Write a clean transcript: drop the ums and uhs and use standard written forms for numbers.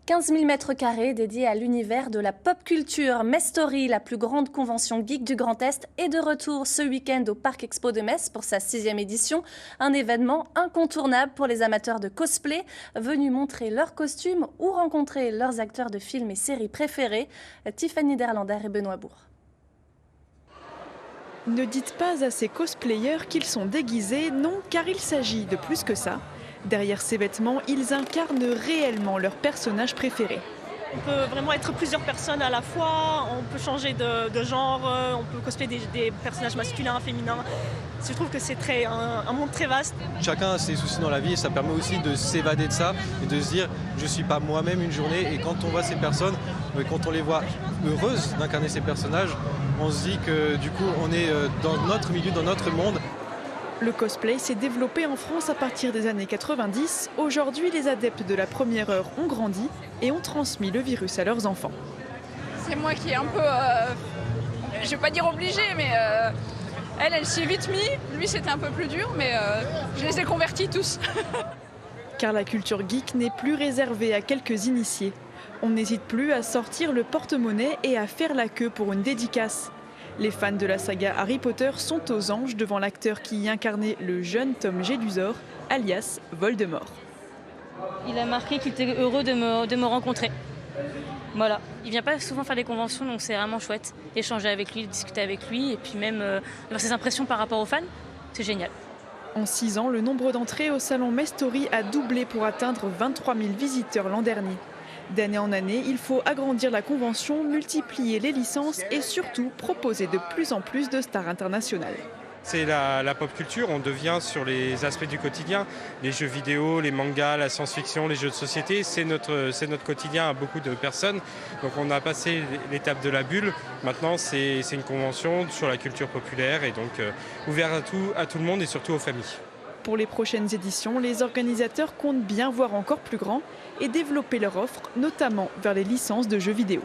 15 000 mètres carrés dédiés à l'univers de la pop culture. Mestory, la plus grande convention geek du Grand Est, est de retour ce week-end au Parc Expo de Metz pour sa 6e édition. Un événement incontournable pour les amateurs de cosplay, venus montrer leurs costumes ou rencontrer leurs acteurs de films et séries préférés. Tiffany Derlander et Benoît Bourg. Ne dites pas à ces cosplayers qu'ils sont déguisés, non, car il s'agit de plus que ça. Derrière ces vêtements, ils incarnent réellement leur personnage préféré. On peut vraiment être plusieurs personnes à la fois, on peut changer de genre, on peut cosplayer des personnages masculins, féminins. Je trouve que c'est un monde très vaste. Chacun a ses soucis dans la vie et ça permet aussi de s'évader de ça et de se dire je ne suis pas moi-même une journée. Et quand on voit ces personnes, quand on les voit heureuses d'incarner ces personnages, on se dit que du coup on est dans notre milieu, dans notre monde. Le cosplay s'est développé en France à partir des années 90. Aujourd'hui, les adeptes de la première heure ont grandi et ont transmis le virus à leurs enfants. C'est moi qui est un peu, je ne vais pas dire obligée, mais elle s'y est vite mis. Lui, c'était un peu plus dur, mais je les ai convertis tous. Car la culture geek n'est plus réservée à quelques initiés. On n'hésite plus à sortir le porte-monnaie et à faire la queue pour une dédicace. Les fans de la saga Harry Potter sont aux anges devant l'acteur qui y incarnait le jeune Tom Jedusor, alias Voldemort. Il a marqué qu'il était heureux de me rencontrer. Voilà. Il vient pas souvent faire des conventions, donc c'est vraiment chouette. Échanger avec lui, discuter avec lui, et puis même voir ses impressions par rapport aux fans, c'est génial. En 6 ans, le nombre d'entrées au salon Mestory a doublé pour atteindre 23 000 visiteurs l'an dernier. D'année en année, il faut agrandir la convention, multiplier les licences et surtout proposer de plus en plus de stars internationales. C'est la pop culture, on devient sur les aspects du quotidien, les jeux vidéo, les mangas, la science-fiction, les jeux de société, c'est notre quotidien à beaucoup de personnes. Donc on a passé l'étape de la bulle, maintenant c'est une convention sur la culture populaire et donc ouvert à tout le monde et surtout aux familles. Pour les prochaines éditions, les organisateurs comptent bien voir encore plus grand et développer leur offre, notamment vers les licences de jeux vidéo.